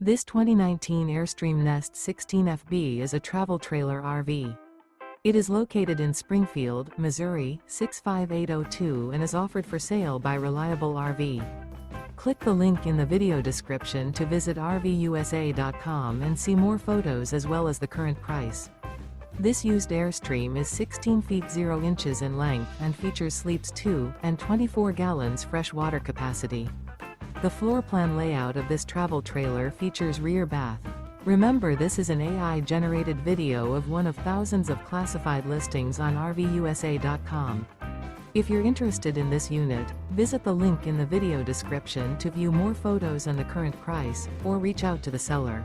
This 2019 Airstream Nest 16FB is a travel trailer RV. It is located in Springfield, Missouri, 65802 and is offered for sale by Reliable RV. Click the link in the video description to visit RVUSA.com and see more photos as well as the current price. This used Airstream is 16 feet 0 inches in length and features sleeps 2 and 24 gallons fresh water capacity. The floor plan layout of this travel trailer features rear bath. Remember, this is an AI-generated video of one of thousands of classified listings on RVUSA.com. If you're interested in this unit, visit the link in the video description to view more photos and the current price, or reach out to the seller.